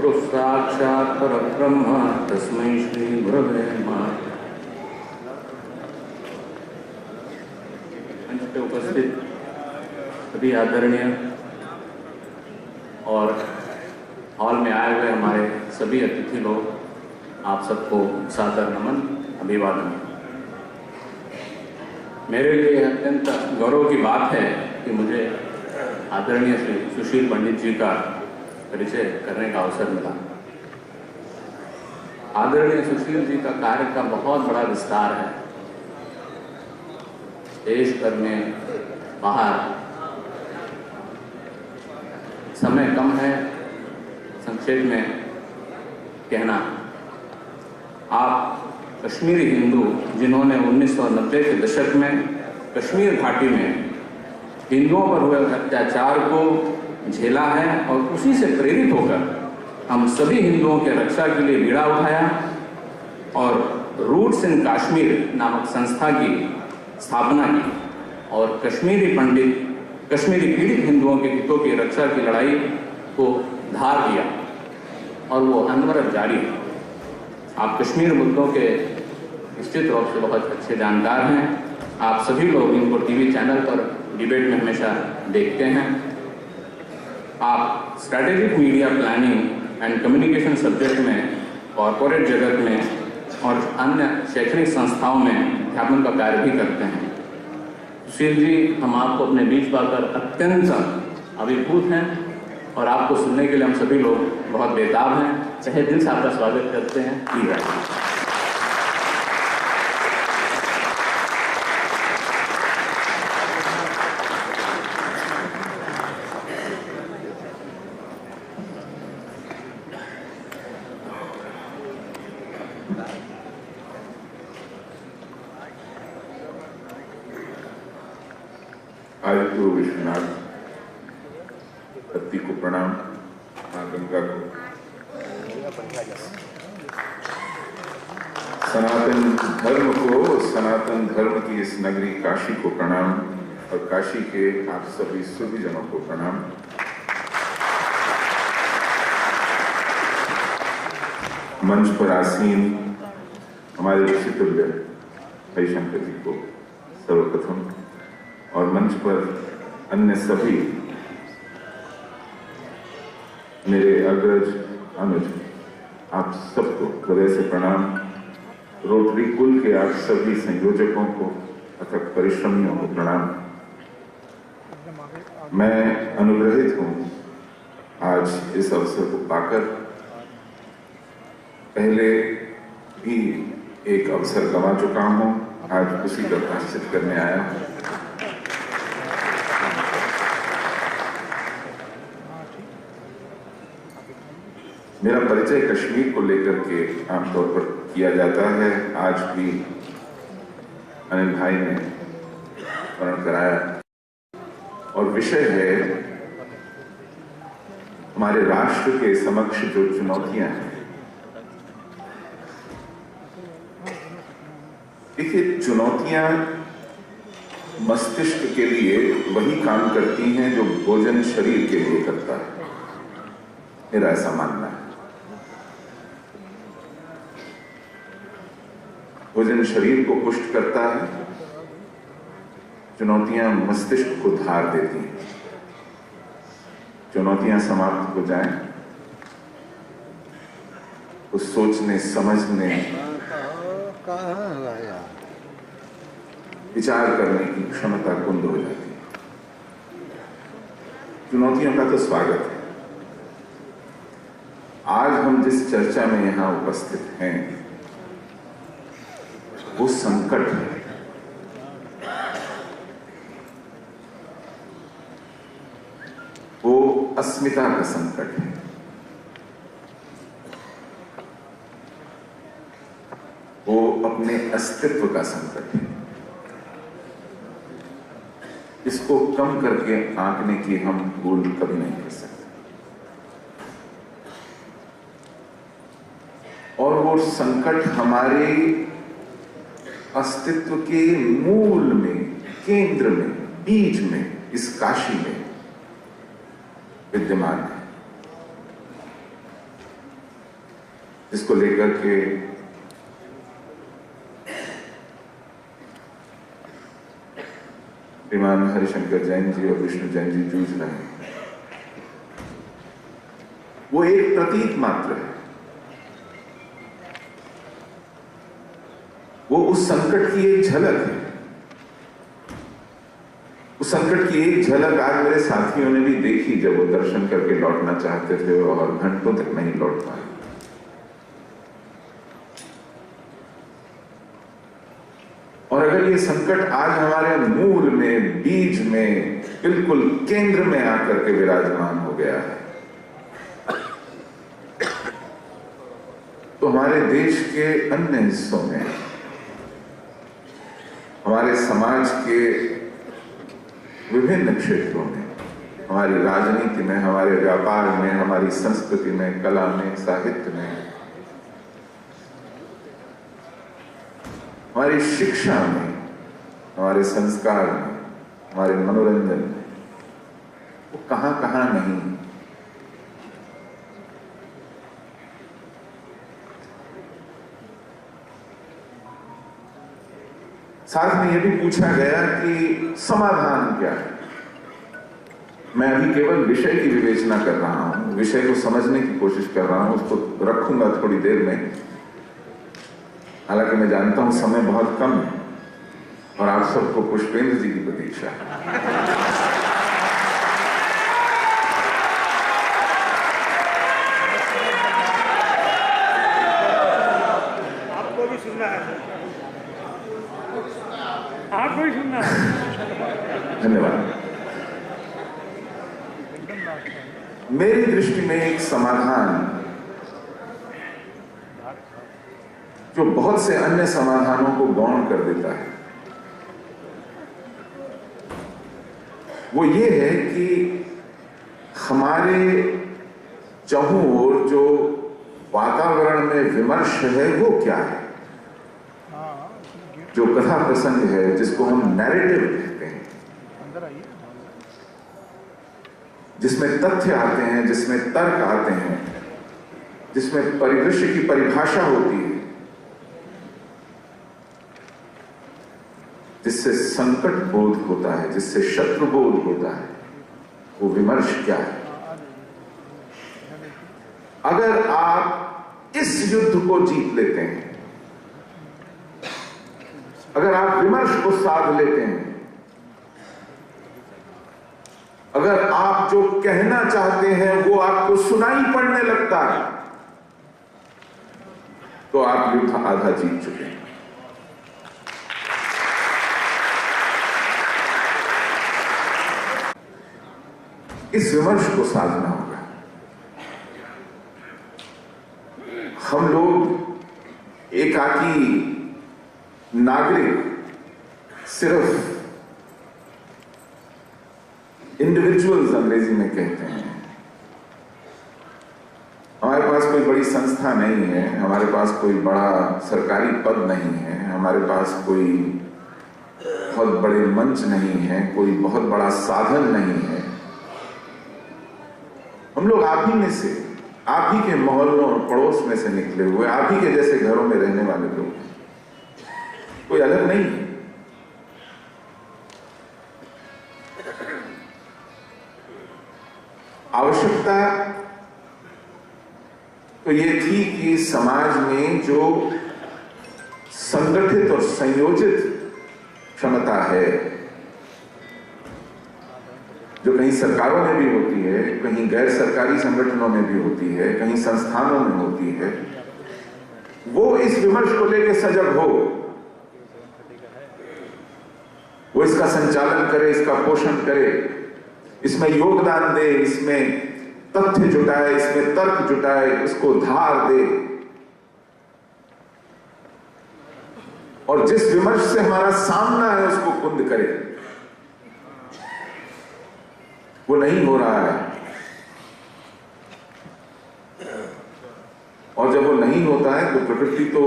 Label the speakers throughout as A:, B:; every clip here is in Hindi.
A: गुरु साक्षात् परब्रह्म तस्मै श्री गुरवे नमः। मंच पे उपस्थित सभी आदरणीय और हॉल में आए हुए हमारे सभी अतिथि लोग, आप सबको सादर नमन, अभिवादन। मेरे लिए अत्यंत गौरव की बात है कि मुझे आदरणीय श्री सुशील पंडित जी का परिचय करने का अवसर मिला। आदरणीय सुशील जी का कार्य का बहुत बड़ा विस्तार है। देश भर में, बाहर, समय कम है, संक्षेप में कहना, आप कश्मीरी हिंदू जिन्होंने 1990 के दशक में कश्मीर घाटी में हिंदुओं पर हुए अत्याचार को झेला है और उसी से प्रेरित होकर हम सभी हिंदुओं के रक्षा के लिए बीड़ा उठाया और रूट्स इन कश्मीर नामक संस्था की स्थापना की और कश्मीरी पीड़ित हिंदुओं के हितों की रक्षा की लड़ाई को धार दिया और वो अनवरत जारी है। आप कश्मीर मुद्दों के निश्चित रूप से बहुत अच्छे जानकार हैं। आप सभी लोग इनको टीवी चैनल पर डिबेट में हमेशा देखते हैं। आप strategic media planning and communication subject में, कॉरपोरेट जगत में और अन्य शैक्षणिक संस्थाओं में अध्यापन का कार्य भी करते हैं। सुशील जी, हम आपको अपने बीच पाकर अत्यंत अभिभूत हैं और आपको सुनने के लिए हम सभी लोग बहुत बेताब हैं। तहे दिल से आपका स्वागत करते हैं। प्लीज
B: आदित्य विश्वनाथ धरती को प्रणाम, मां गंगा को, सनातन धर्म को, सनातन धर्म की इस नगरी काशी को प्रणाम और काशी के आप सभी सुधीजनों को प्रणाम। मंच पर आसीन हमारे ऋषितुल्य भाई शंकर जी को सर्वप्रथम और मंच पर अन्य सभी मेरे अग्रज अनुज, आप सबको हृदय से प्रणाम। रोटरी कुल के आप सभी संयोजकों को, अथक परिश्रमियों को प्रणाम। मैं अनुग्रहित हूँ आज इस अवसर को पाकर। पहले भी एक अवसर गंवा चुका हूँ, आज उसी का प्रायश्चित करने आया हूँ। मेरा परिचय कश्मीर को लेकर के आमतौर पर किया जाता है। आज भी अनिल भाई ने स्मरण कराया और विषय है हमारे राष्ट्र के समक्ष जो चुनौतियां हैं। देखिए, चुनौतियां मस्तिष्क के लिए वही काम करती हैं जो भोजन शरीर के लिए करता है, मेरा ऐसा मानना है। भोजन शरीर को पुष्ट करता है, चुनौतियां मस्तिष्क को धार देती हैं। चुनौतियां समाप्त हो जाएं तो सोचने, समझने, विचार करने की क्षमता कुंद हो जाती है। चुनौतियों का तो स्वागत है। आज हम जिस चर्चा में यहां उपस्थित हैं वो संकट है। वो अस्मिता का संकट है। वो अपने अस्तित्व का संकट है। इसको कम करके आंकने की हम भूल कभी नहीं कर सकते। और वो संकट हमारे अस्तित्व के मूल में, केंद्र में, बीज में, इस काशी में विद्यमान है। जिसको लेकर के श्रीमान हरिशंकर जैन जी और विष्णु जैन जी जूझ रहे हैं, वो एक प्रतीक मात्र है। वो उस संकट की एक झलक है। उस संकट की एक झलक आज मेरे साथियों ने भी देखी जब वो दर्शन करके लौटना चाहते थे और घंटों तक नहीं लौट पाए। और अगर ये संकट आज हमारे मूल में, बीज में, बिल्कुल केंद्र में आकर के विराजमान हो गया है, तो हमारे देश के अन्य हिस्सों में, हमारे समाज के विभिन्न क्षेत्रों में, हमारी राजनीति में, हमारे व्यापार में, हमारी संस्कृति में, कला में, साहित्य में, हमारी शिक्षा में, हमारे संस्कार में, हमारे मनोरंजन में, वो कहां कहां नहीं। साथ में यह भी पूछा गया कि समाधान क्या है। मैं अभी केवल विषय की विवेचना कर रहा हूं, विषय को समझने की कोशिश कर रहा हूं, उसको रखूंगा थोड़ी देर में। हालांकि मैं जानता हूं समय बहुत कम है और आप सबको पुष्पेंद्र जी की प्रतीक्षा है।
C: आपको भी सुनना है, आपको भी सुनना है।
B: धन्यवाद। मेरी दृष्टि में एक समाधान जो बहुत से अन्य समाधानों को गौण कर देता है, वो ये है कि हमारे चारों ओर जो वातावरण में विमर्श है वो क्या है। जो कथा प्रसंग है, जिसको हम नैरेटिव कहते हैं, जिसमें तथ्य आते हैं, जिसमें तर्क आते हैं, जिसमें परिदृश्य की परिभाषा होती है, जिससे संकट बोध होता है, जिससे शत्रु बोध होता है, वो विमर्श क्या है। अगर आप इस युद्ध को जीत लेते हैं, अगर आप विमर्श को साध लेते हैं, अगर आप जो कहना चाहते हैं वो आपको सुनाई पड़ने लगता है, तो आप युद्ध आधा जीत चुके हैं। इस विमर्श को साधना होगा। हम लोग एकाकी नागरिक, सिर्फ इंडिविजुअल्स अंग्रेजी में कहते हैं। हमारे पास कोई बड़ी संस्था नहीं है, हमारे पास कोई बड़ा सरकारी पद नहीं है, हमारे पास कोई बहुत बड़े मंच नहीं है, कोई बहुत बड़ा साधन नहीं है। हम लोग आप ही में से, आप ही के मोहल्लों और पड़ोस में से निकले हुए, आप ही के जैसे घरों में रहने वाले लोग, कोई अलग नहीं है। आवश्यकता तो ये थी कि समाज में जो संगठित और संयोजित क्षमता है, जो कहीं सरकारों में भी होती है, कहीं गैर सरकारी संगठनों में भी होती है, कहीं संस्थानों में होती है, वो इस विमर्श को लेकर सजग हो, वो इसका संचालन करे, इसका पोषण करे, इसमें योगदान दे, इसमें तथ्य जुटाए, इसमें तर्क जुटाए, उसको धार दे। और जिस विमर्श से हमारा सामना है उसको कुंद करे। वो नहीं हो रहा है, और जब वो नहीं होता है तो प्रकृति तो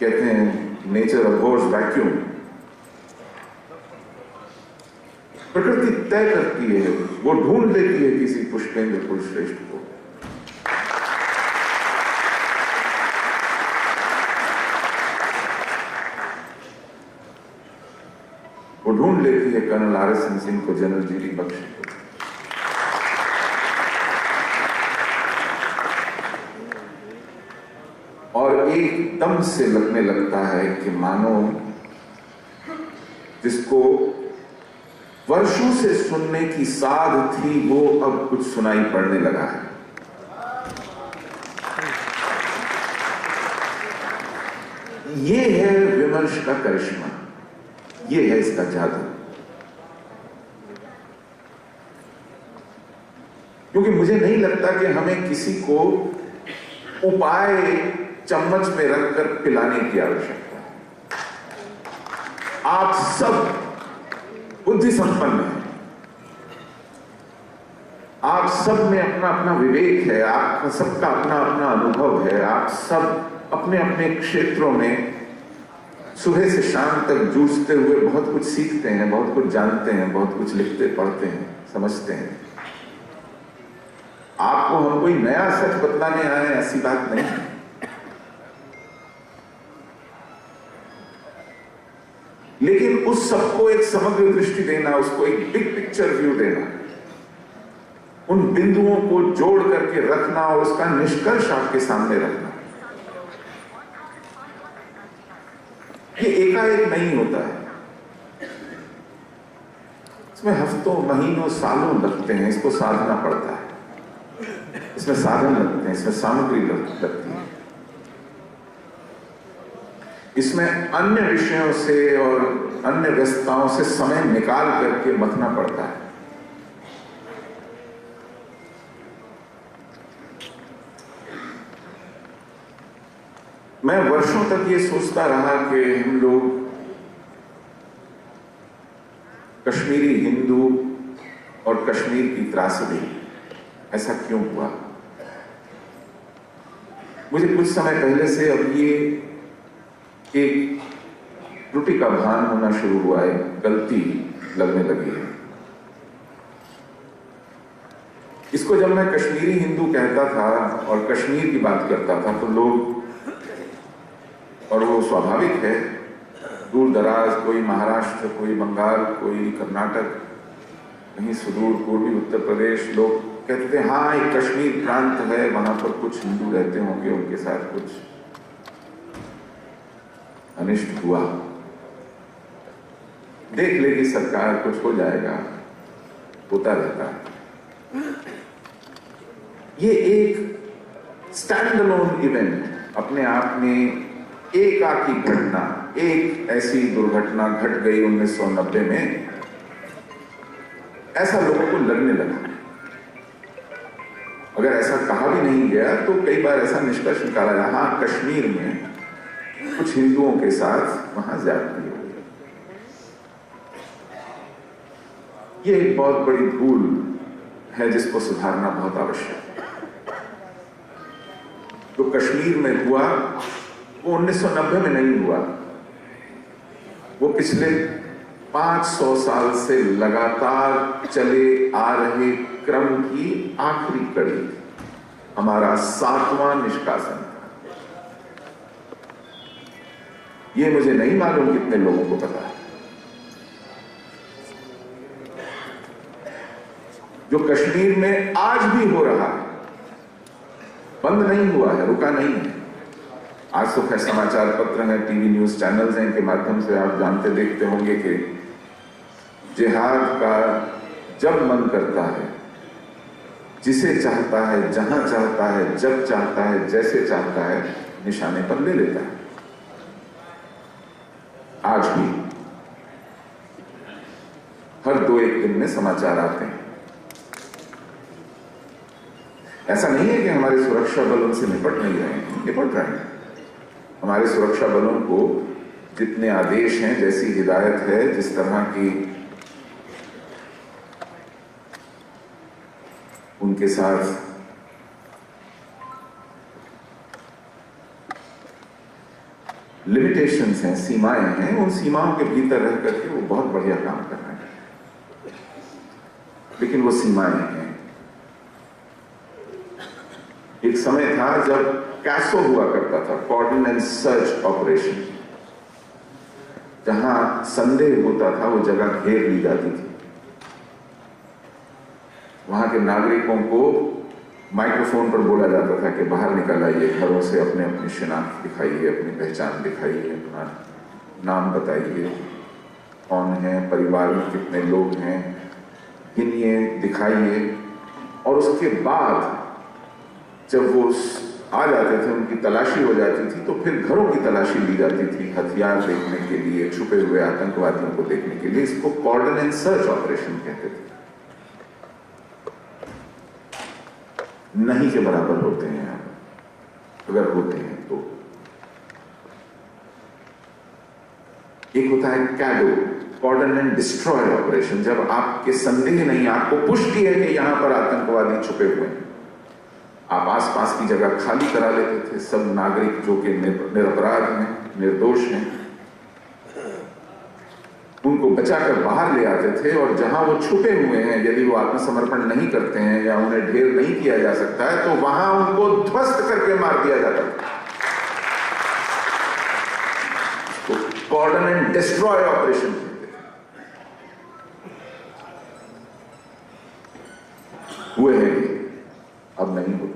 B: कहते हैं नेचर अबोर्स वैक्यूम। प्रकृति तय करती है, वो ढूंढ लेती है किसी पुष्पेंद्र कुलश्रेष्ठ को। वो ढूंढ लेती है कर्नल RSN सिंह को, जनरल GD बख्शी को। और एकदम से लगने लगता है कि मानो जिसको वर्षों से सुनने की साध थी वो अब कुछ सुनाई पड़ने लगा है। ये है विमर्श का करिश्मा, ये है इसका जादू। क्योंकि मुझे नहीं लगता कि हमें किसी को उपाय चम्मच में रखकर पिलाने की आवश्यकता है। आप सब बुद्धि संपन्न हैं, आप सब में अपना अपना विवेक है, आप सबका अपना अपना अनुभव है, आप सब अपने अपने क्षेत्रों में सुबह से शाम तक जूझते हुए बहुत कुछ सीखते हैं, बहुत कुछ जानते हैं, बहुत कुछ लिखते पढ़ते हैं, समझते हैं। आपको हम कोई नया सच बतलाने आए ऐसी बात नहीं है। लेकिन उस सबको एक समग्र दृष्टि देना, उसको एक बिग पिक्चर व्यू देना, उन बिंदुओं को जोड़ करके रखना और उसका निष्कर्ष आपके सामने रखना, ये एकाएक नहीं होता है। इसमें हफ्तों, महीनों, सालों लगते हैं, इसको साधना पड़ता है, इसमें साधन लगते हैं, इसमें सामग्री लगती है, इसमें अन्य विषयों से और अन्य व्यस्तताओं से समय निकाल करके मथना पड़ता है। मैं वर्षों तक ये सोचता रहा कि हम लोग कश्मीरी हिंदू और कश्मीर की त्रासदी, ऐसा क्यों हुआ। मुझे कुछ समय पहले से अब ये एक त्रुटि का भान होना शुरू हुआ है, गलती लगने लगी है। इसको जब मैं कश्मीरी हिंदू कहता था और कश्मीर की बात करता था तो लोग, और वो स्वाभाविक है, दूर दराज, कोई महाराष्ट्र, कोई बंगाल, कोई कर्नाटक, कहीं सुदूर पूर्वी उत्तर प्रदेश, लोग कहते हैं हाँ एक कश्मीर प्रांत है, वहां पर कुछ हिंदू रहते होंगे, उनके साथ कुछ अनिष्ट हुआ, देख लेगी सरकार, कुछ हो जाएगा, होता रहता है। ये एक स्टैंड अलोन इवेंट, अपने आप में एकाकी घटना, एक ऐसी दुर्घटना घट गई 1990 में, ऐसा लोगों को लगने लगा। अगर ऐसा कहा भी नहीं गया तो कई बार ऐसा निष्कर्ष निकाला गया, हाँ कश्मीर में कुछ हिंदुओं के साथ वहां ज्यादती हो गई। ये एक बहुत बड़ी भूल है जिसको सुधारना बहुत आवश्यक है। जो कश्मीर में हुआ वो 1990 में नहीं हुआ, वो पिछले 500 साल से लगातार चले आ रहे क्रम की आखिरी कड़ी, हमारा 7वां निष्कासन था। ये मुझे नहीं मालूम कितने लोगों को पता है। जो कश्मीर में आज भी हो रहा है, बंद नहीं हुआ है, रुका नहीं है। आज तो खैर समाचार पत्र हैं, टीवी न्यूज चैनल्स हैं, इनके माध्यम से आप जानते देखते होंगे कि जिहाद का जब मन करता है, जिसे चाहता है, जहां चाहता है, जब चाहता है, जैसे चाहता है, निशाने पर ले लेता है। आज भी हर 2-1 दिन में समाचार आते हैं। ऐसा नहीं है कि हमारे सुरक्षा बल उनसे निपट नहीं रहे हैं, निपट रहे हैं। हमारे सुरक्षा बलों को जितने आदेश हैं, जैसी हिदायत है, जिस तरह की उनके साथ लिमिटेशंस हैं, सीमाएं हैं, उन सीमाओं के भीतर रह करके वो बहुत बढ़िया काम कर रहे हैं। लेकिन वो सीमाएं हैं। एक समय था जब कैसो हुआ करता था, कॉर्डन एंड सर्च ऑपरेशन। जहां संदेह होता था वो जगह घेर ली जाती थी। वहां के नागरिकों को माइक्रोफोन पर बोला जाता था कि बाहर निकल आइए, घरों से अपने अपनी शिनाख्त दिखाइए, अपनी पहचान दिखाइए, अपना नाम बताइए, कौन है, परिवार में कितने लोग हैं, गिनिए, दिखाइए। और उसके बाद जब वो आ जाते थे, उनकी तलाशी हो जाती थी, तो फिर घरों की तलाशी ली जाती थी हथियार देखने के लिए, छुपे हुए आतंकवादियों को देखने के लिए। इसको कॉर्डन एंड सर्च ऑपरेशन कहते थे। नहीं के बराबर होते हैं आप, अगर होते हैं तो। एक होता है कैडो, कॉर्डन एंड डिस्ट्रॉय ऑपरेशन। जब आपके संदेह नहीं, आपको पुष्टि है कि यहां पर आतंकवादी छुपे हुए हैं, आप आसपास की जगह खाली करा लेते थे। सब नागरिक जो कि निरपराध हैं, निर्दोष हैं, उनको बचाकर बाहर ले आते थे। और जहां वो छुपे हुए हैं, यदि वो आत्मसमर्पण नहीं करते हैं या उन्हें ढेर नहीं किया जा सकता है, तो वहां उनको ध्वस्त करके मार दिया जाता था। तो कॉर्डन एंड डिस्ट्रॉय ऑपरेशन कहते थे। हुए हैं ये, अब नहीं होते।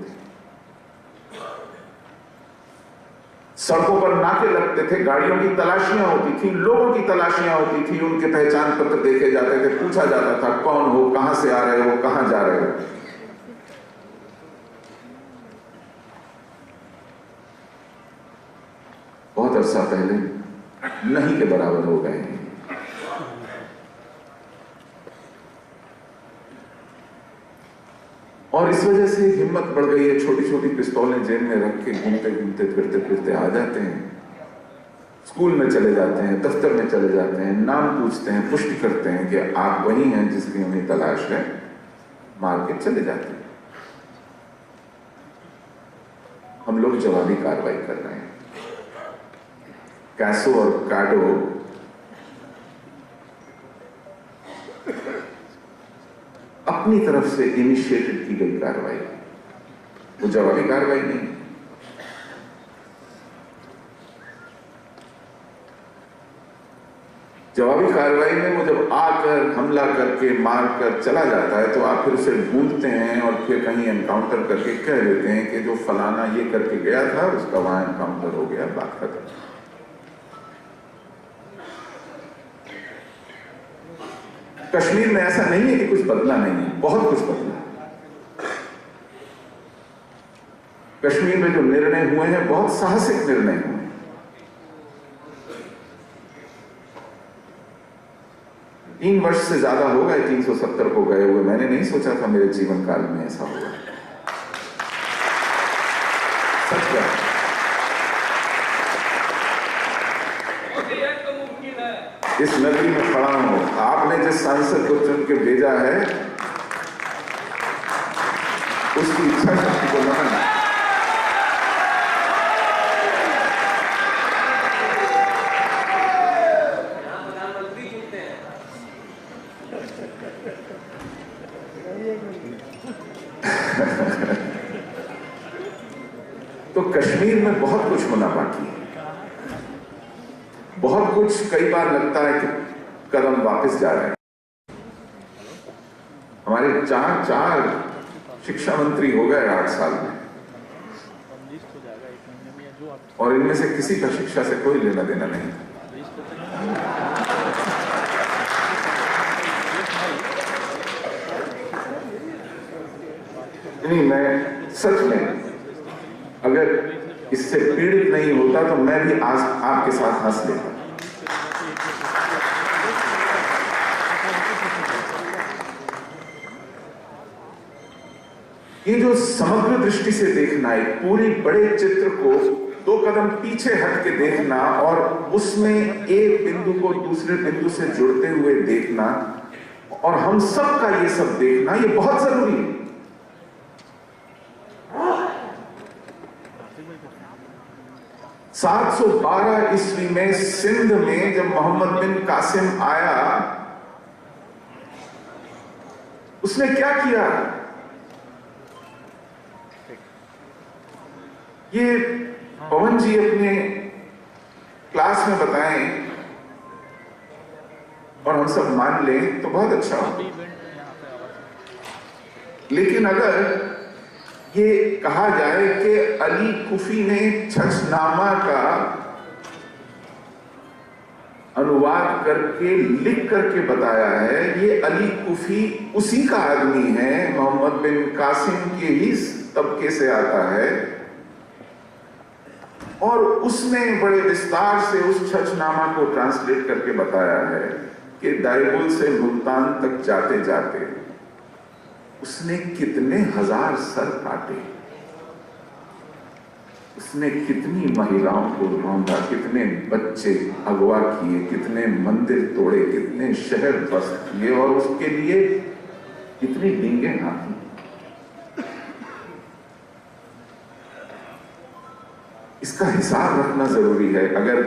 B: सड़कों पर नाके लगते थे, गाड़ियों की तलाशियां होती थी, लोगों की तलाशियां होती थी, उनके पहचान पत्र देखे जाते थे, पूछा जाता था कौन हो, कहां से आ रहे हो, कहां जा रहे हो। बहुत अरसा पहले नहीं के बराबर हो गए हैं। और इस वजह से हिम्मत बढ़ गई है। छोटी छोटी पिस्तौलें जेब में रख के घूमते घूमते फिरते फिरते आ जाते हैं, स्कूल में चले जाते हैं, दफ्तर में चले जाते हैं, नाम पूछते हैं, पुष्टि करते हैं कि आप वही हैं जिसकी उन्हें तलाश है, मार के चले जाते हैं। हम लोग जवाबी कार्रवाई कर रहे हैं। कैसो और काडो अपनी तरफ से इनिशिएटेड की गई कार्रवाई, वो जवाबी कार्रवाई नहीं। जवाबी कार्रवाई में वो जब आकर हमला करके मार कर चला जाता है, तो आप फिर उसे ढूंढते हैं और फिर कहीं एनकाउंटर करके कह देते हैं कि जो फलाना ये करके गया था, उसका वहां एनकाउंटर हो गया, बात खत्म। कश्मीर में ऐसा नहीं है कि कुछ बदला नहीं है, बहुत कुछ बदला। कश्मीर में जो निर्णय हुए हैं, बहुत साहसिक निर्णय हुए। 3 वर्ष से ज्यादा हो गए 370 को गए हुए। मैंने नहीं सोचा था मेरे जीवन काल में ऐसा होगा। सच बात। इस नगरी में खड़ा हूं, आपने जिस सांसद को चुन के भेजा है, उसकी इच्छा शक्ति को नमन। तो कश्मीर में बहुत कुछ होना बाकी है, बहुत कुछ। कई बार लगता है कि कदम वापस जा रहे हैं। हमारे चार शिक्षा मंत्री हो गए 8 साल में, और इनमें से किसी का शिक्षा से कोई लेना देना नहीं था। नहीं, मैं सच में अगर इससे पीड़ित नहीं होता तो मैं भी आज आपके साथ हंस लेता। ये जो समग्र दृष्टि से देखना, एक पूरी बड़े चित्र को 2 कदम पीछे हट के देखना और उसमें एक बिंदु को दूसरे बिंदु से जुड़ते हुए देखना, और हम सब का ये सब देखना, ये बहुत जरूरी है। सात 712 ईस्वी में सिंध में जब मोहम्मद बिन कासिम आया, उसने क्या किया? ये पवन जी अपने क्लास में बताएं और हम सब मान लें तो बहुत अच्छा हो। लेकिन अगर ये कहा जाए कि अली कुफी ने छछनामा का अनुवाद करके लिख करके बताया है, ये अली कुफी उसी का आदमी है, मोहम्मद बिन कासिम के ही तबके से आता है, और उसने बड़े विस्तार से उस छछनामा को ट्रांसलेट करके बताया है कि दाइबुल से मुल्तान तक जाते जाते उसने कितने हजार सर काटे, उसने कितनी महिलाओं को ढूंढा, कितने बच्चे अगवा किए, कितने मंदिर तोड़े, कितने शहर ध्वस्त किए, और उसके लिए कितनी डींगे हाथी। इसका हिसाब रखना जरूरी है। अगर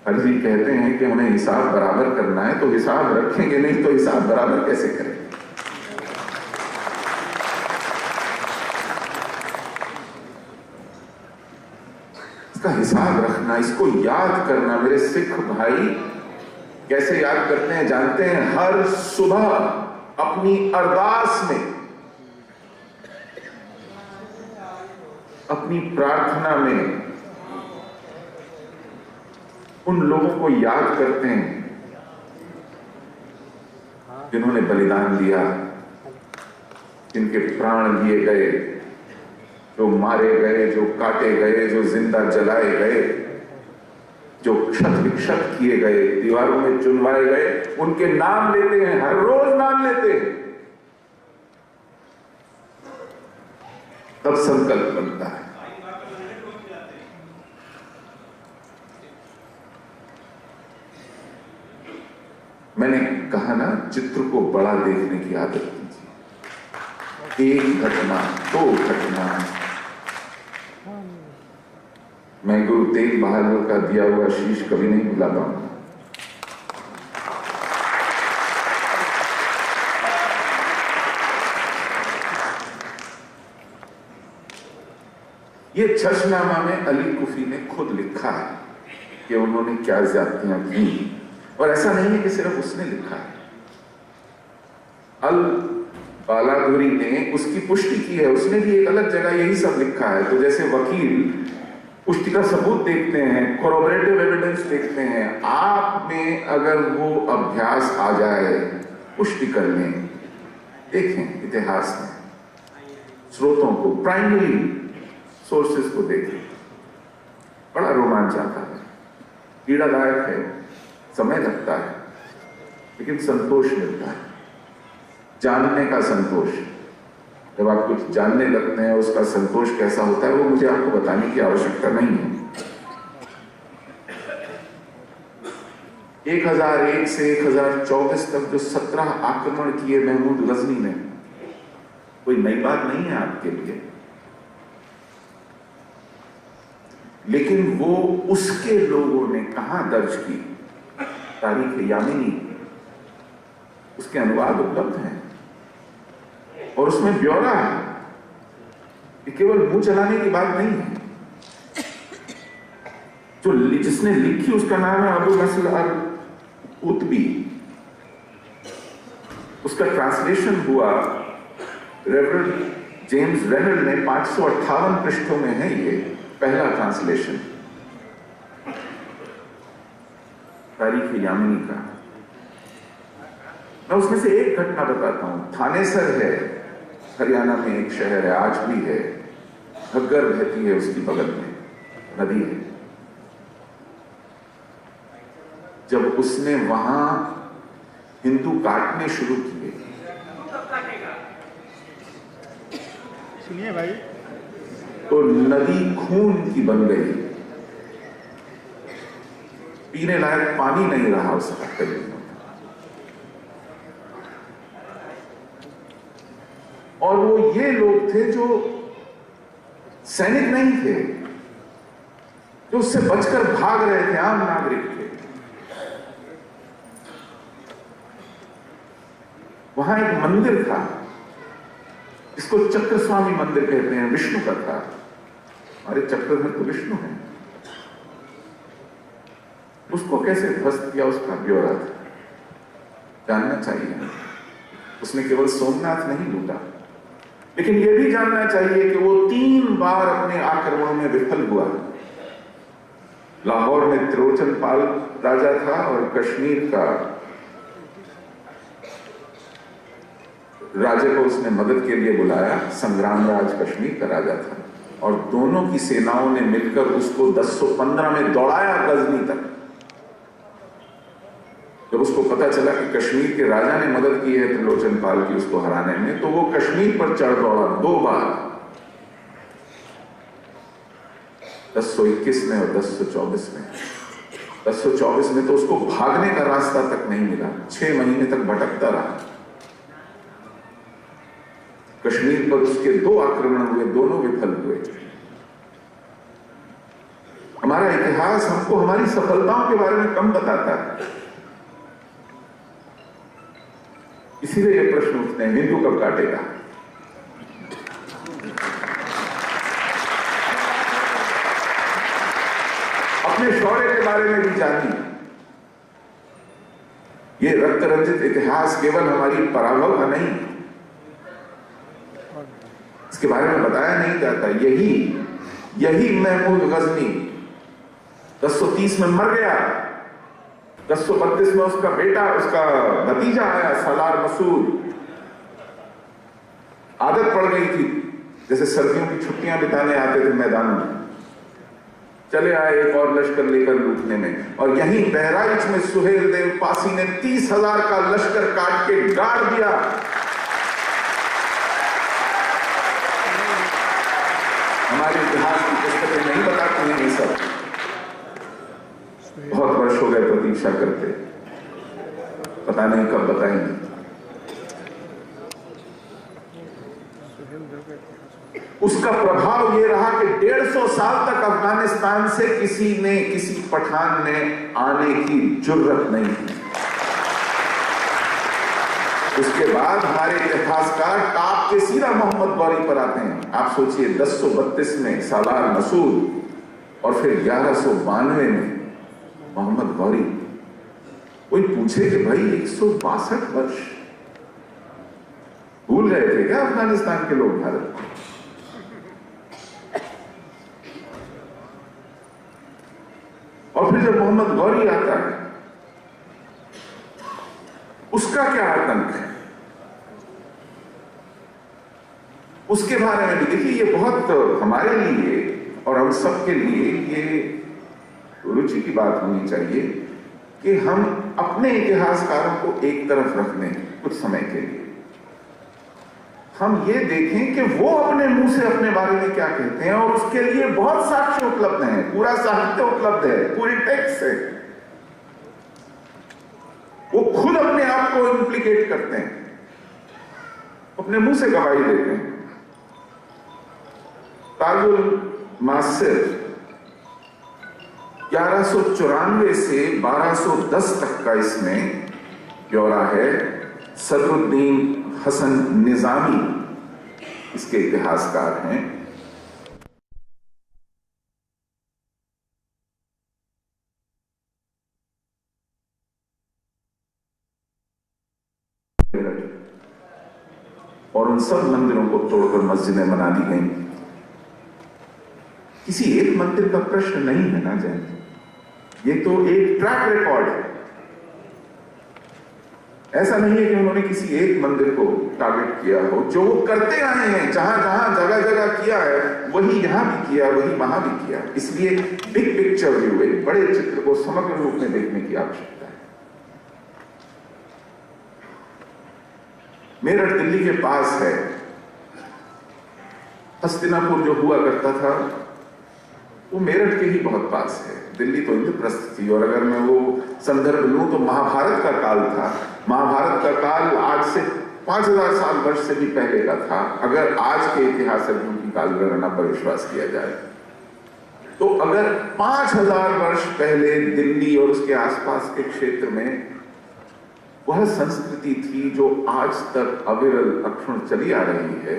B: हरजी कहते हैं कि हमें हिसाब बराबर करना है, तो हिसाब रखेंगे नहीं तो हिसाब बराबर कैसे करेंगे? इसका हिसाब रखना, इसको याद करना। मेरे सिख भाई कैसे याद करते हैं जानते हैं? हर सुबह अपनी अरदास में, अपनी प्रार्थना में उन लोगों को याद करते हैं जिन्होंने बलिदान दिया, जिनके प्राण लिए गए, जो मारे गए, जो काटे गए, जो जिंदा जलाए गए, जो क्षत विक्षत किए गए, दीवारों में चुनवाए गए, उनके नाम लेते हैं, हर रोज नाम लेते हैं। तब संकल्प बनता है। मैंने कहा ना, चित्र को बड़ा देखने की आदत कीजिए। एक घटना, दो घटना। मैं गुरु तेग बहादुर का दिया हुआ शीश कभी नहीं भुला पाऊंगा। ये छछनामा में अली कुफी ने खुद लिखा है कि उन्होंने क्या ज्यादतियां की, और ऐसा नहीं है कि सिर्फ उसने लिखा है। अल बालादुरी ने उसकी पुष्टि की है, उसने भी एक अलग जगह यही सब लिखा है। तो जैसे वकील पुष्टि का सबूत देखते हैं, कोरोबरेटिव एविडेंस देखते हैं, आप में अगर वो अभ्यास आ जाए पुष्टि करने, देखें इतिहास में स्रोतों को, प्राइमरी सोर्सेस को देखें, बड़ा रोमांच आता है, पीड़ादायक है, समय लगता है, लेकिन संतोष मिलता है, जानने का संतोष। जब आप कुछ जानने लगते हैं, उसका संतोष कैसा होता है वो मुझे आपको बताने की आवश्यकता नहीं है। 1001 से 1024 तक जो 17 आक्रमण किए महमूद गजनी ने, कोई नई बात नहीं है आपके लिए, लेकिन वो उसके लोगों ने कहां दर्ज की? तारीख यामिनी, उसके अनुवाद उपलब्ध हैं और उसमें ब्यौरा है। ये केवल मुंह चलाने की बात नहीं है। जो जिसने लिखी उसका नाम है अबू नस्र अल-कुतबी। उसका ट्रांसलेशन हुआ रेवरेंड जेम्स रेनल ने, 558 पृष्ठों में है ये पहला ट्रांसलेशन तारीख यामिनी का। मैं उसमें से एक घटना बताता हूं। थानेसर है, हरियाणा में एक शहर है, आज भी है, घग्गर बहती है उसकी बगल में, नदी है। जब उसने वहां हिंदू काटने शुरू किए,
C: सुनिए भाई,
B: तो नदी खून की बन गई, पीने लायक पानी नहीं रहा उस हफ्ते में। और वो ये लोग थे जो सैनिक नहीं थे, जो उससे बचकर भाग रहे थे, आम नागरिक थे। वहां एक मंदिर था इसको चक्रस्वामी मंदिर कहते हैं, विष्णु का था। हमारे चक्रधर तो विष्णु हैं। उसको कैसे ध्वस्त किया उसका ब्यौरा जानना चाहिए। उसने केवल सोमनाथ नहीं लूटा, लेकिन यह भी जानना चाहिए कि वो 3 बार अपने आक्रमणों में विफल हुआ। लाहौर में त्रिलोचन पाल राजा था और कश्मीर का राजे को उसने मदद के लिए बुलाया। संग्राम राज कश्मीर का राजा था और दोनों की सेनाओं ने मिलकर उसको 1015 में दौड़ाया गजनी तक। जब उसको पता चला कि कश्मीर के राजा ने मदद की है त्रिलोचन पाल की उसको हराने में, तो वो कश्मीर पर चढ़ दौड़ा 2 बार, 1021 में और 1024 में। 1024 में तो उसको भागने का रास्ता तक नहीं मिला, 6 महीने तक भटकता रहा। कश्मीर पर उसके 2 आक्रमण हुए, दोनों विफल हुए। हमारा इतिहास हमको हमारी सफलताओं के बारे में कम बताता है। इसीलिए ये प्रश्न उठते हैं, हिंदू कब काटेगा? अपने शौर्य के बारे में भी जानिए। ये रक्त रंजित इतिहास केवल हमारी पराभव का नहीं, इसके बारे में बताया नहीं जाता। यही महमूद गजनी 1030 में मर गया, 1032 में उसका बेटा, उसका भतीजा आया सालार मसूद। आदत पड़ गई थी, जैसे सर्दियों की छुट्टियां बिताने आते थे मैदानों में, चले आए एक और लश्कर लेकर लूटने में। और यहीं बहराइच में सुहेल देव पासी ने 30,000 का लश्कर काट के गाड़ दिया। हमारे इतिहास की पुस्तकें नहीं बताती हैं ये सब। बहुत वर्ष हो गए प्रतीक्षा करते, पता नहीं कब बताएंगे। उसका प्रभाव ये रहा कि 150 साल तक अफगानिस्तान से किसी पठान ने आने की जुर्रत नहीं की। उसके बाद हमारे इतिहासकार टाप के सीधा मोहम्मद गौरी पर आते हैं। आप सोचिए, 1032 में सालार मसूद और फिर 1192 में मोहम्मद गौरी। कोई पूछे कि भाई 162 वर्ष भूल रहे थे क्या अफगानिस्तान के लोग भारत को? और फिर जब मोहम्मद गौरी आता है, उसका क्या आतंक है, उसके बारे में भी देखिए। ये बहुत हमारे लिए और हम सबके लिए ये रुचि की बात होनी चाहिए कि हम अपने इतिहासकारों को एक तरफ रख दें कुछ समय के लिए। हम ये देखें कि वो अपने मुंह से अपने बारे में क्या कहते हैं, और उसके लिए बहुत साक्ष्य उपलब्ध हैं, पूरा साहित्य उपलब्ध है, पूरी टेक्स्ट है। वो खुद अपने आप को इंप्लीकेट करते हैं, अपने मुंह से गवाही देते हैं। ताजुल मासिर 1194 से 1210 तक का इसमें ब्यौरा है। सदरुद्दीन हसन निजामी इसके इतिहासकार हैं। और उन सब मंदिरों को तोड़कर मस्जिदें बना दी गई। किसी एक मंदिर का प्रश्न नहीं है ना जैन, ये तो एक ट्रैक रिकॉर्ड है। ऐसा नहीं है कि उन्होंने किसी एक मंदिर को टारगेट किया हो। जो वो करते आए हैं, जहां जहां जगह जगह किया है, वही यहां भी किया, वही वहां भी किया। इसलिए बिग पिक्चर व्यू, एक बड़े चित्र को समग्र रूप में देखने की आवश्यकता है। मेरठ दिल्ली के पास है। हस्तिनापुर जो हुआ करता था वो मेरठ के ही बहुत पास है। दिल्ली तो इंद्रप्रस्थ थी। और अगर मैं वो संदर्भ लूं तो महाभारत का काल था। महाभारत का काल आज से 5000 साल वर्ष से भी पहले का था, अगर आज के इतिहासज्ञों की कालगणना पर विश्वास किया जाए। तो अगर 5000 वर्ष पहले दिल्ली और उसके आसपास के क्षेत्र में वह संस्कृति थी जो आज तक अविरल अक्षुण चली आ रही है,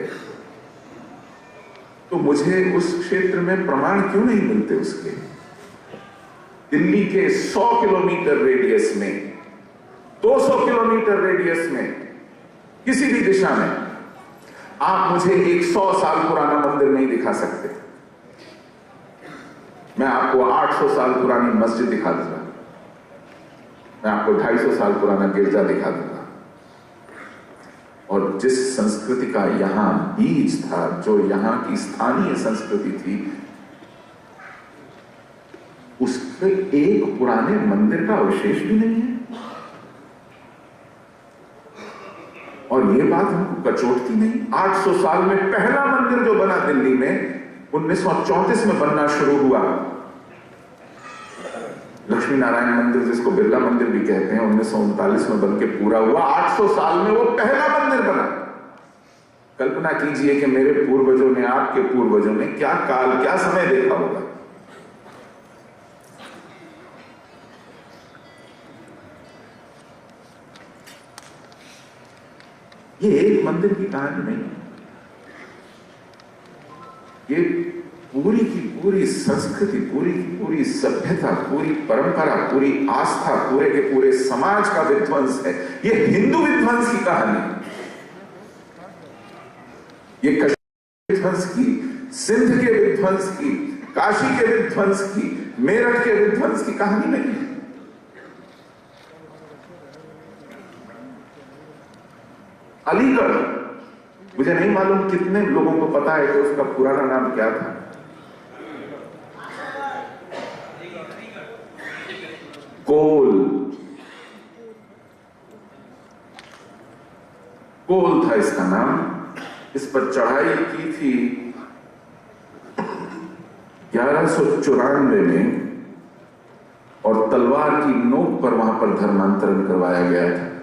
B: तो मुझे उस क्षेत्र में प्रमाण क्यों नहीं मिलते उसके? दिल्ली के 100 किलोमीटर रेडियस में, 200 किलोमीटर रेडियस में, किसी भी दिशा में आप मुझे एक 100 साल पुराना मंदिर नहीं दिखा सकते। मैं आपको 800 साल पुरानी मस्जिद दिखा दूंगा, मैं आपको 250 साल पुराना गिरजा दिखा दूंगा। और जिस संस्कृति का यहां बीज था, जो यहां की स्थानीय संस्कृति थी, उसके एक पुराने मंदिर का अवशेष भी नहीं है। और यह बात हमको कचोटती नहीं। 800 साल में पहला मंदिर जो बना दिल्ली में, 1934 में बनना शुरू हुआ, लक्ष्मी नारायण मंदिर, जिसको बिरला मंदिर भी कहते हैं, 1939 में बनके पूरा हुआ। 800 साल में वो पहला मंदिर बना। कल्पना कीजिए कि मेरे पूर्वजों ने, आपके पूर्वजों ने क्या काल, क्या समय देखा होगा। ये एक मंदिर की कहानी नहीं है, ये पूरी की पूरी संस्कृति, पूरी की पूरी सभ्यता, पूरी परंपरा, पूरी आस्था, पूरे के पूरे समाज का विध्वंस है। ये हिंदू विध्वंस की कहानी, ये कश्मीर विध्वंस की, सिंध के विध्वंस की, काशी के विध्वंस की, मेरठ के विध्वंस की कहानी नहीं है। अलीगढ़, मुझे नहीं मालूम कितने लोगों को पता है कि उसका पुराना नाम क्या था। कोल था इसका नाम। इस पर चढ़ाई की थी 1194 में, और तलवार की नोक पर वहां पर धर्मांतरण करवाया गया था।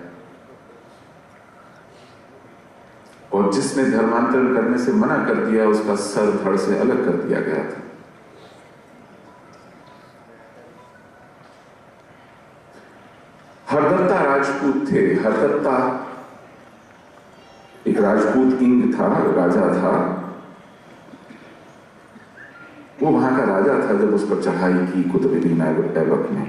B: और जिसने धर्मांतरण करने से मना कर दिया, उसका सर धड़ से अलग कर दिया गया था। हरदत्ता राजपूत थे। हरदत्ता एक राजपूत किंग था, राजा था। वो वहां का राजा था जब उस पर चढ़ाई की कुतुबुद्दीन ऐबक ने।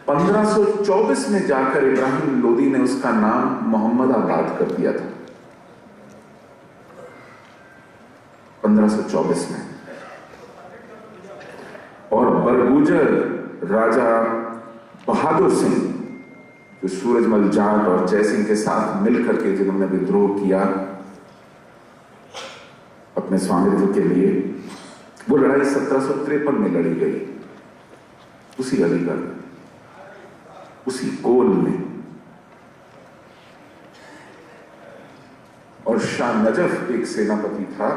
B: 1524 में जाकर इब्राहिम लोदी ने उसका नाम मोहम्मदाबाद कर दिया था। 1524 में। और बरगुजर राजा बहादुर सिंह, जो सूरजमल जाट और जयसिंह के साथ मिलकर के जिन्होंने विद्रोह किया अपने स्वामित्व के लिए, वो लड़ाई 1753 में लड़ी गई, उसी अलीगढ़, उसी कोल में। और शाह नजफ एक सेनापति था,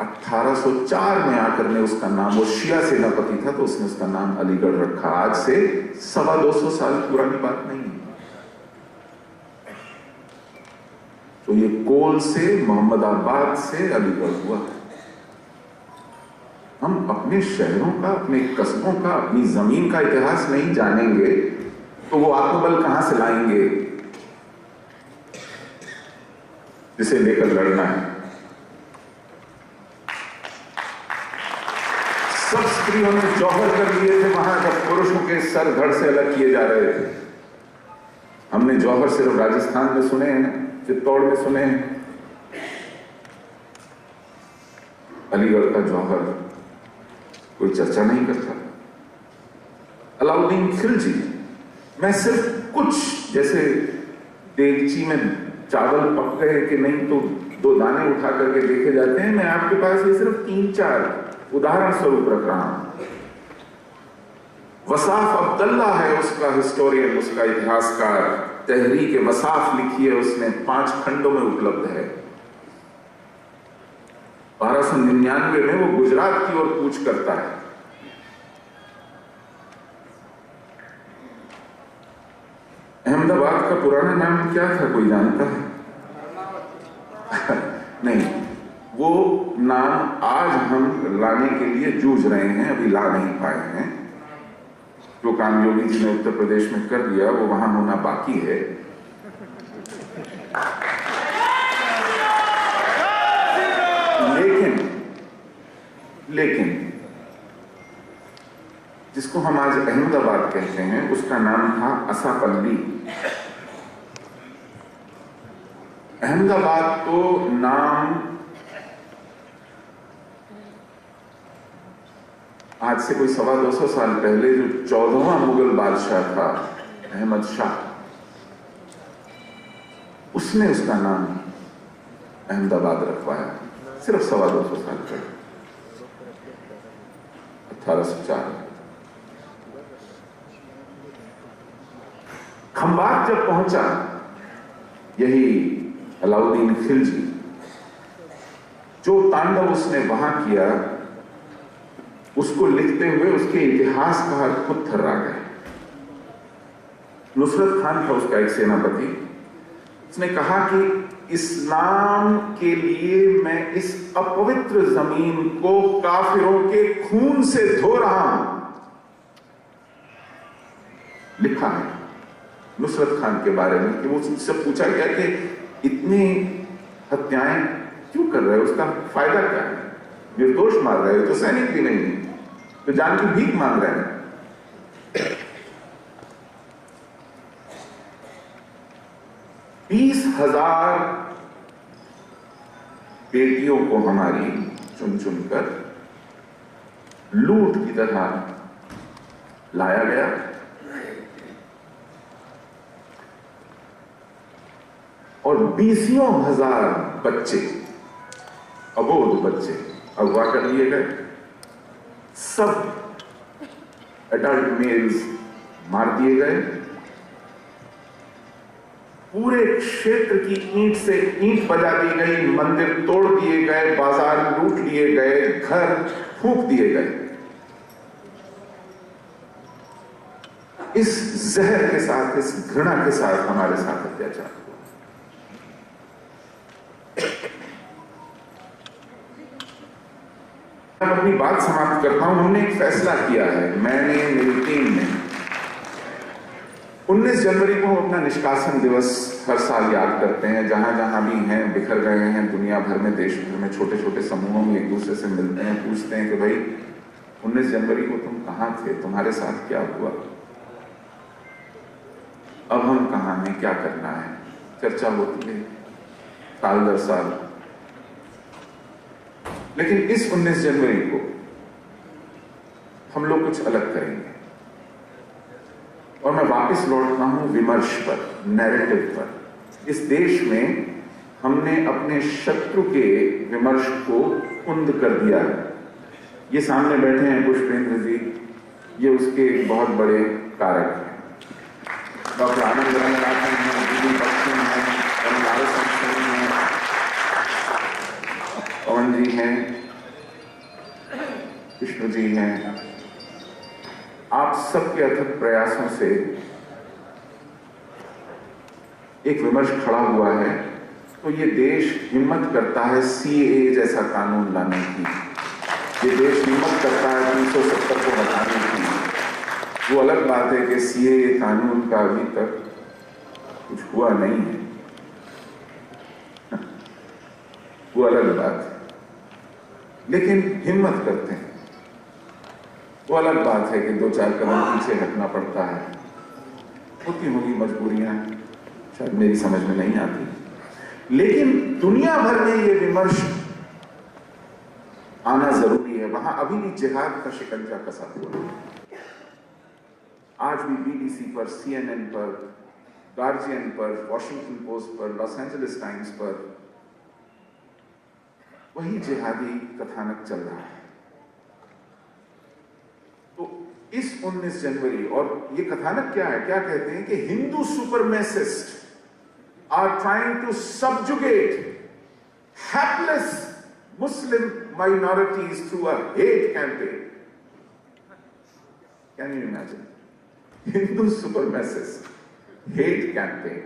B: 1804 में आकर ने उसका नाम, वो शिया सेनापति था तो उसने उसका नाम अलीगढ़ रखा। आज से 225 साल पुरानी बात नहीं है। तो ये कोल से, मोहम्मदाबाद से अलीगढ़ हुआ। हम अपने शहरों का, अपने कस्बों का, अपनी जमीन का इतिहास नहीं जानेंगे तो वो आत्मबल कहां से लाएंगे जिसे लेकर लड़ना है। सब स्त्रियों ने जौहर कर लिए थे वहां जब पुरुषों के सर धड़ से अलग किए जा रहे थे। हमने जौहर सिर्फ राजस्थान में सुने हैं, चित्तौड़ में सुने हैं। अलीगढ़ का जौहर कोई चर्चा नहीं करता। अलाउद्दीन खिलजी, मैं सिर्फ कुछ, जैसे देगची में चावल पक गए कि नहीं तो 2 दाने उठा करके देखे जाते हैं, मैं आपके पास ये सिर्फ 3-4 उदाहरण स्वरूप रख रहा हूं। वसाफ अब्दुल्ला है उसका हिस्टोरियन, उसका इतिहासकार। तहरीक वसाफ लिखी है उसने, 5 खंडों में उपलब्ध है। 1299 में वो गुजरात की ओर कूच करता है। अहमदाबाद का पुराना नाम क्या था, कोई जानता है? नहीं, वो नाम आज हम लाने के लिए जूझ रहे हैं, अभी ला नहीं पाए हैं। जो काम योगी जी ने उत्तर प्रदेश में कर दिया वो वहां होना बाकी है। लेकिन जिसको हम आज अहमदाबाद कहते हैं, उसका नाम था असापल्ली। अहमदाबाद तो नाम आज से कोई 250 साल पहले जो 14वां मुगल बादशाह था अहमद शाह, उसने उसका नाम अहमदाबाद रखवाया, सिर्फ 250 साल पहले, 1804। खंबात जब पहुंचा, यही अलाउद्दीन खिलजी, जो तांडव उसने वहां किया, उसको लिखते हुए उसके इतिहासकार खुद थर्रा गए। नुसरत खान था उसका एक सेनापति। उसने कहा कि इस्लाम के लिए मैं इस अपवित्र जमीन को काफिरों के खून से धो रहा हूं। लिखा है नुसरत खान के बारे में कि वो उससे पूछा गया कि इतनी हत्याएं क्यों कर रहे हो, उसका फायदा क्या है, निर्दोष मार रहे हो, तो सैनिक भी नहीं है, तो जान की भीख मांग रहे हैं। 20,000 बेटियों को हमारी चुन चुनकर लूट की तरह लाया गया और 20,000 बच्चे, अबोध बच्चे अगवा कर लिए गए। सब एडल्ट मेल्स मार दिए गए। पूरे क्षेत्र की ईंट से ईंट बजा दी गई, मंदिर तोड़ दिए गए, बाजार लूट लिए गए, घर फूंक दिए गए। इस जहर के साथ, इस घृणा के साथ हमारे साथ अत्याचार हुआ। मैं अपनी बात समाप्त करता हूं। हमने एक फैसला किया है, मैंने, मेरी टीम ने, 19 जनवरी को हम अपना निष्कासन दिवस हर साल याद करते हैं। जहां जहां भी हैं, बिखर गए हैं दुनिया भर में, देश भर में, छोटे छोटे समूहों में एक दूसरे से मिलते हैं, पूछते हैं कि भाई 19 जनवरी को तुम कहां थे, तुम्हारे साथ क्या हुआ, अब हम कहां हैं, क्या करना है। चर्चा होती है साल दर साल। लेकिन इस 19 जनवरी को हम लोग कुछ अलग करेंगे और मैं वापस लौटता हूं विमर्श पर, नैरेटिव पर। इस देश में हमने अपने शत्रु के विमर्श को कुंद कर दिया है। ये सामने बैठे हैं पुष्पेंद्र जी, ये उसके बहुत बड़े कारक हैं। डॉक्टर आनंद रंगनाथन हैं, दीदी बच्चन हैं, पवन जी हैं, कृष्ण जी हैं। आप सबके अथक प्रयासों से एक विमर्श खड़ा हुआ है, तो ये देश हिम्मत करता है सीएए जैसा कानून लाने की। ये देश हिम्मत करता है 370 को हटाने की। वो अलग बात है कि सीएए कानून का अभी तक कुछ हुआ नहीं है, वो अलग बात है, लेकिन हिम्मत करते हैं। वो अलग बात है कि 2-4 कदम पीछे हटना पड़ता है, होती होंगी मजबूरियां, शायद मेरी समझ में नहीं आती। लेकिन दुनिया भर में ये विमर्श आना जरूरी है। वहां अभी भी जिहाद का शिकंजा कसा हुआ है। आज भी बीबीसी पर, CNN पर, गार्जियन पर, वॉशिंगटन पोस्ट पर, लॉस एंजलिस टाइम्स पर वही जिहादी कथानक चल रहा है। तो इस 19 जनवरी, और ये कथानक क्या है, क्या कहते हैं कि Hindu supremacist are trying to subjugate hapless Muslim minorities through a hate campaign. Can you imagine? Hindu supremacist hate campaign.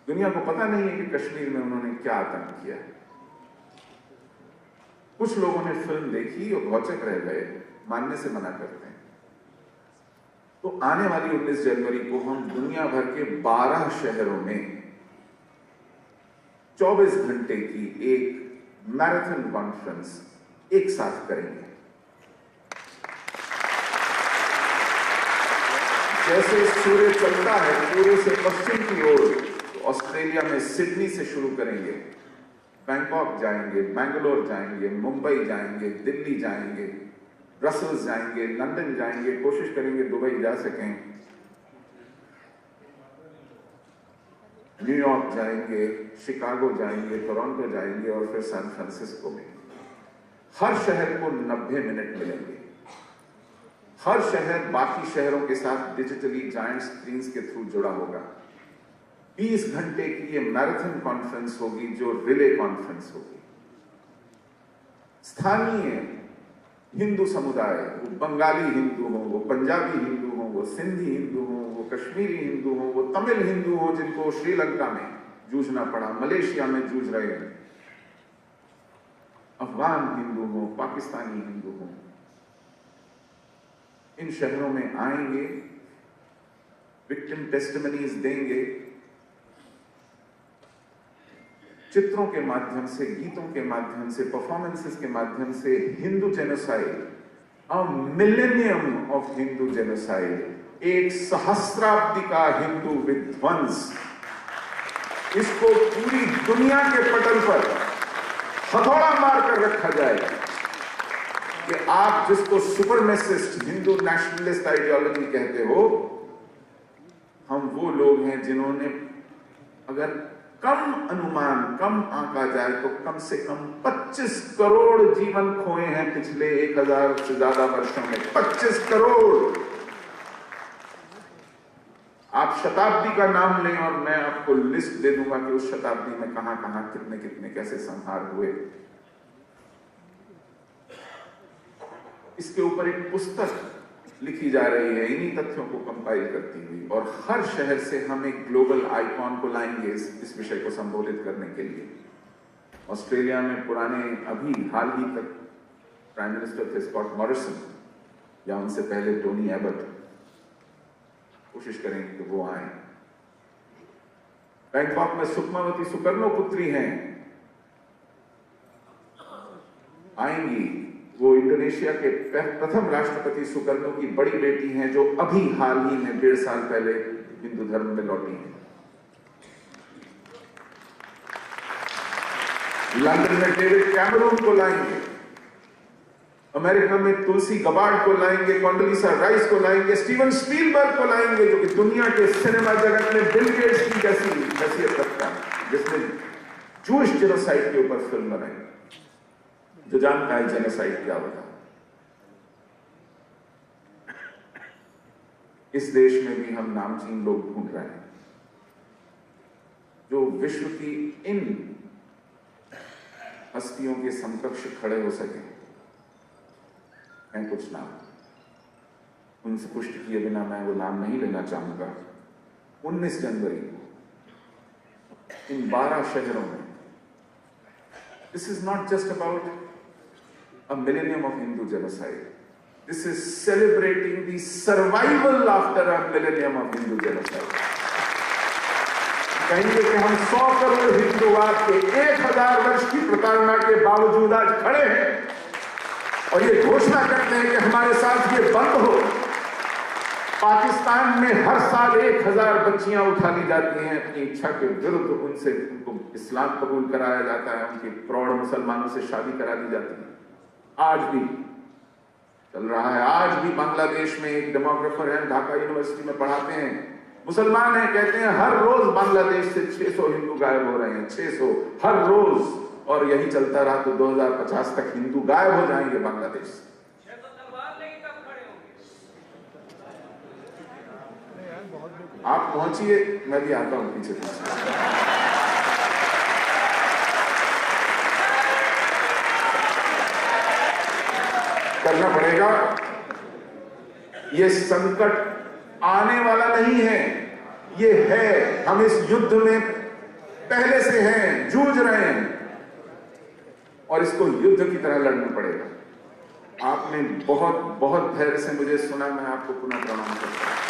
B: दुनिया को पता नहीं है कि कश्मीर में उन्होंने क्या आतंक किया है। कुछ लोगों ने फिल्म देखी और घौचक रह गए, मानने से मना करते हैं। तो आने वाली 19 जनवरी को हम दुनिया भर के 12 शहरों में 24 घंटे की एक मैराथन कॉन्फ्रेंस एक साथ करेंगे। जैसे सूर्य चलता है पूर्व से पश्चिम की ओर, तो ऑस्ट्रेलिया में सिडनी से शुरू करेंगे, बैंकॉक जाएंगे, बैंगलोर जाएंगे, मुंबई जाएंगे, दिल्ली जाएंगे, ब्रसल्स जाएंगे, लंदन जाएंगे, कोशिश करेंगे दुबई जा सकें, न्यूयॉर्क जाएंगे, शिकागो जाएंगे, टोरंटो जाएंगे और फिर सैन फ्रांसिस्को में। हर शहर को 90 मिनट मिलेंगे। हर शहर बाकी शहरों के साथ डिजिटली जायंट स्क्रीन्स के थ्रू जुड़ा होगा। 20 घंटे की ये मैराथन कॉन्फ्रेंस होगी जो रिले कॉन्फ्रेंस होगी। स्थानीय हिंदू समुदाय, वो बंगाली हिंदू हो, वो पंजाबी हिंदू हो, वो सिंधी हिंदू हो, वो कश्मीरी हिंदू हो, वो तमिल हिंदू हो जिनको श्रीलंका में जूझना पड़ा, मलेशिया में जूझ रहे हैं, अफगान हिंदू हो, पाकिस्तानी हिंदू हो, इन शहरों में आएंगे, विक्टिम टेस्टिमनीज देंगे, चित्रों के माध्यम से, गीतों के माध्यम से, परफॉर्मेंसेस के माध्यम से Hindu genocide, a millennium of Hindu genocide, एक सहस्राब्दी का हिंदू विध्वंस, इसको पूरी दुनिया के पटल पर हथौड़ा मारकर रखा जाएगा कि आप जिसको सुपरमेसिस्ट हिंदू नेशनलिस्ट आइडियोलॉजी कहते हो, हम वो लोग हैं जिन्होंने, अगर कम अनुमान, कम आंका जाए तो कम से कम 25 करोड़ जीवन खोए हैं पिछले 1000 से ज्यादा वर्षों में। 25 करोड़। आप शताब्दी का नाम लें और मैं आपको लिस्ट दे दूंगा कि उस शताब्दी में कहां कहां कितने कितने कैसे संहार हुए। इसके ऊपर एक पुस्तक लिखी जा रही है इन्हीं तथ्यों को कंपाइल करती हुई, और हर शहर से हम एक ग्लोबल आइकॉन को लाएंगे इस विषय को संबोधित करने के लिए। ऑस्ट्रेलिया में पुराने, अभी हाल ही तक प्राइम मिनिस्टर थे स्कॉट मॉरिसन, या उनसे पहले टोनी एबट। कोशिश करेंगे कि वो आए। बैंकॉक में सुखमावती सुकर्णो पुत्री हैं, आएंगी। वो इंडोनेशिया के प्रथम राष्ट्रपति सुकर्णो की बड़ी बेटी हैं, जो अभी हाल ही में 1.5 साल पहले हिंदू धर्म में लौटी हैं। लंदन में डेविड कैमरून को लाएंगे, अमेरिका में तुलसी गबार्ड को लाएंगे, कॉन्डोलीसा राइस को लाएंगे, स्टीवन स्पीलबर्ग को लाएंगे, जो कि दुनिया के सिनेमा जगत में बिल गेट्स की जैसी हैसियत रखता है, जिसने जूश जेनोसाइड के ऊपर फिल्म बनाई, जो जानता है जेनोसाइड क्या होता है। इस देश में भी हम नामचीन लोग ढूंढ रहे हैं जो विश्व की इन हस्तियों के समकक्ष खड़े हो सके। मैं कुछ नाम उनसे पुष्टि किए बिना मैं वो नाम नहीं लेना चाहूंगा। 19 जनवरी को इन 12 शहरों में, this is not just about a millennium of Hindu genocide. This is celebrating the survival after a millennium of Hindu genocide. कहेंगे कि हम 100 करोड़ हिंदुवाद के 1000 वर्ष की प्रताड़ना के बावजूद आज खड़े हैं और ये घोषणा करते हैं कि हमारे साथ ये बंद हो। पाकिस्तान में हर साल 1000 बच्चियां उठा ली जाती हैं अपनी इच्छा के विरुद्ध, उनको इस्लाम कबूल कराया जाता है, उनकी प्रौढ़ मुसलमानों से शादी करा दी जाती है। आज भी चल रहा है। आज भी बांग्लादेश में एक डेमोग्राफर है, ढाका यूनिवर्सिटी में पढ़ाते हैं, मुसलमान हैं, कहते हैं हर रोज बांग्लादेश से 600 हिंदू गायब हो रहे हैं, 600 हर रोज, और यही चलता रहा तो 2050 तक हिंदू गायब हो जाएंगे बांग्लादेश से। आप पहुंचिए, मैं भी आता हूं पीछे पीछे। करना पड़ेगा। ये संकट आने वाला नहीं है, ये है। हम इस युद्ध में पहले से हैं, जूझ रहे हैं, और इसको युद्ध की तरह लड़ना पड़ेगा। आपने बहुत बहुत धैर्य से मुझे सुना, मैं आपको पुनः प्रणाम करता हूं।